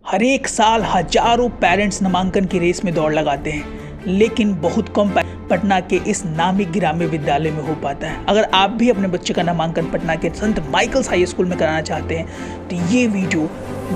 हर एक साल हजारों पेरेंट्स नामांकन की रेस में दौड़ लगाते हैं, लेकिन बहुत कम पटना के इस नामी गिरामी विद्यालय में हो पाता है। अगर आप भी अपने बच्चे का नामांकन पटना के संत माइकल्स हाई स्कूल में कराना चाहते हैं तो ये वीडियो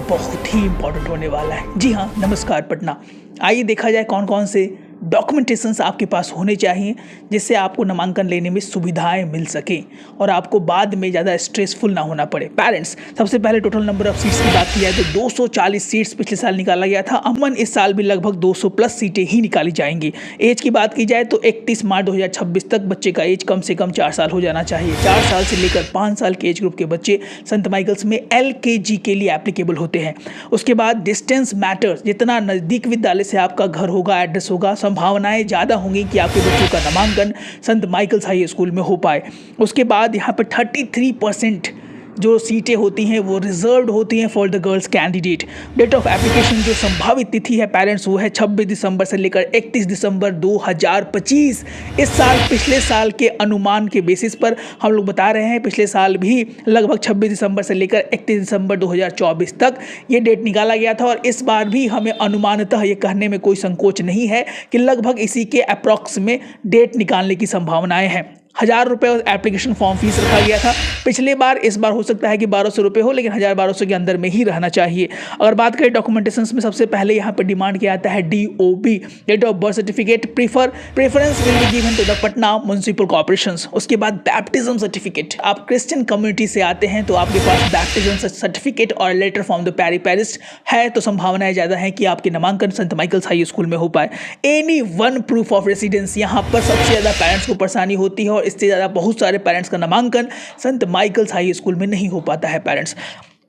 बहुत ही इंपॉर्टेंट होने वाला है। जी हाँ, नमस्कार पटना। आइए देखा जाए कौन कौन से डॉक्यूमेंटेशंस आपके पास होने चाहिए जिससे आपको नामांकन लेने में सुविधाएं मिल सकें और आपको बाद में ज़्यादा स्ट्रेसफुल ना होना पड़े। पेरेंट्स, सबसे पहले टोटल नंबर ऑफ सीट्स की बात की जाए तो 240 सीट्स पिछले साल निकाला गया था। अमन इस साल भी लगभग 200 प्लस सीटें ही निकाली जाएंगी। एज की बात की जाए तो 31 मार्च 2026 तक बच्चे का एज कम से कम 4 साल हो जाना चाहिए। 4 साल से लेकर 5 साल के एज ग्रुप के बच्चे संत माइकल्स में LKG के लिए एप्लीकेबल होते हैं। उसके बाद डिस्टेंस मैटर्स, जितना नज़दीक विद्यालय से आपका घर होगा, एड्रेस होगा, संभावनाएं ज़्यादा होंगी कि आपके बच्चों का नामांकन संत माइकल्स हाई स्कूल में हो पाए। उसके बाद यहाँ पर 33% जो सीटें होती हैं वो रिजर्व्ड होती हैं for the girls candidate. Date of application जो संभावित तिथि है पेरेंट्स वो है 26 दिसंबर से लेकर 31 दिसंबर 2025। इस साल पिछले साल के अनुमान के बेसिस पर हम लोग बता रहे हैं, पिछले साल भी लगभग 26 दिसंबर से लेकर 31 दिसंबर 2024 तक ये डेट निकाला गया था और इस बार भी हमें अनुमानतः ये कहने में कोई संकोच नहीं है कि लगभग इसी के अप्रॉक्स में डेट निकालने की संभावनाएं हैं। 1000 रुपये एप्लीकेशन फॉर्म फीस रखा गया था पिछले बार। इस बार हो सकता है कि 1200 रुपये हो, लेकिन 1000-1200 के अंदर में ही रहना चाहिए। अगर बात करें डॉक्यूमेंटेशंस में, सबसे पहले यहाँ पर डिमांड किया जाता है DOB, date of birth certificate. Preference will be given to the Patna municipal corporation. उसके बाद बैप्टिज्म सर्टिफिकेट। आप क्रिश्चियन कम्युनिटी से आते हैं तो आपके पास बैप्टिज्म सर्टिफिकेट और लेटर फ्रॉम द पैरिश है तो संभावनाएं ज़्यादा है कि आपके नामांकन संत माइकल्स हाई स्कूल में हो पाए। Any one proof of residence, यहाँ पर सबसे ज़्यादा पेरेंट्स को परेशानी होती है और इससे ज़्यादा बहुत सारे पेरेंट्स का नामांकन संत माइकल्स हाई स्कूल में नहीं हो पाता है। पेरेंट्स,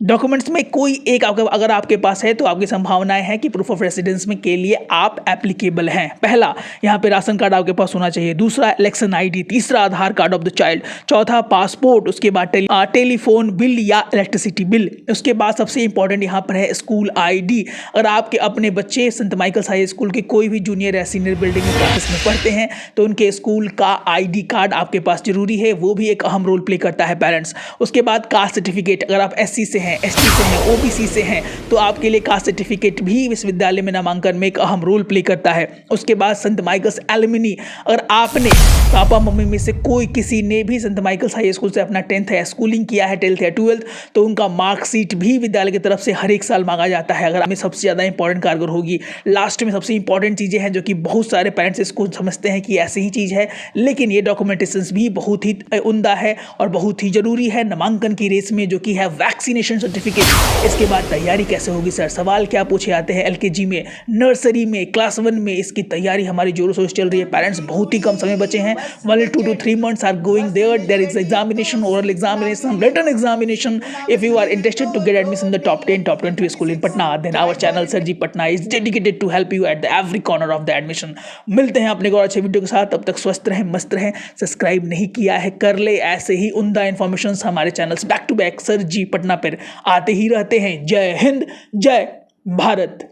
डॉक्यूमेंट्स में कोई एक अगर आपके पास है तो आपकी संभावनाएं हैं कि प्रूफ ऑफ रेसिडेंस में के लिए आप एप्लीकेबल हैं। पहला, यहाँ पे राशन कार्ड आपके पास होना चाहिए। दूसरा, इलेक्शन ID। तीसरा, आधार कार्ड ऑफ द चाइल्ड। चौथा, पासपोर्ट। उसके बाद टेलीफोन बिल या इलेक्ट्रिसिटी बिल। उसके बाद सबसे इंपॉर्टेंट यहाँ पर है स्कूल ID। अगर आपके अपने बच्चे संत माइकल्स हाई स्कूल के कोई भी जूनियर या सीनियर बिल्डिंग में क्लासेस में पढ़ते हैं तो उनके स्कूल का ID कार्ड आपके पास जरूरी है, वो भी एक अहम रोल प्ले करता है पेरेंट्स। उसके बाद कास्ट सर्टिफिकेट, अगर आप SC से हैं, ST से हैं, OBC से हैं तो आपके लिए कास्ट सर्टिफिकेट भी विश्वविद्यालय में नामांकन में एक अहम रोल प्ले करता है। उसके बाद संत माइकल्स एलुमनी, अगर आपने पापा मम्मी में से कोई किसी ने भी संत माइकल्स हाई स्कूल से अपना 10th या स्कूलिंग किया है, 12th या 12th, तो उनका मार्कशीट भी विद्यालय की तरफ से हर एक साल मांगा जाता है। अगर हमें सबसे ज़्यादा इंपॉर्टेंट कारगर होगी। लास्ट में सबसे इंपॉर्टेंट चीज़ें हैं जो कि बहुत सारे पेरेंट्स इसको समझते हैं कि ऐसी ही चीज़ है, लेकिन ये डॉक्यूमेंटेशंस भी बहुत ही उम्दा है और बहुत ही जरूरी है नामांकन की रेस में, जो कि है वैक्सीनेशन सर्टिफिकेट। इसके बाद तैयारी कैसे होगी सर? सवाल क्या पूछे जाते हैं LKG में, नर्सरी में, क्लास 1 में। इसकी तैयारी हमारी जोरों शोरों से चल रही है पेरेंट्स। बहुत ही कम समय बचे हैं। 1 to 2 to 3 months are going there. There is examination, oral examination, written examination. If you are interested to get admission in the top 10, top 20 school in Patna, then our channel Sir Ji Patna is dedicated to help you at the every corner of the admission. मिलते हैं अपने को और अच्छे video के साथ। तब तक स्वस्थ रहें, मस्त रहें। सब्सक्राइब नहीं किया है कर ले, ऐसे ही उम्दा इन्फॉर्मेशन हमारे channels back to back sir ji Patna पर आते ही रहते हैं। जय हिंद, जय भारत।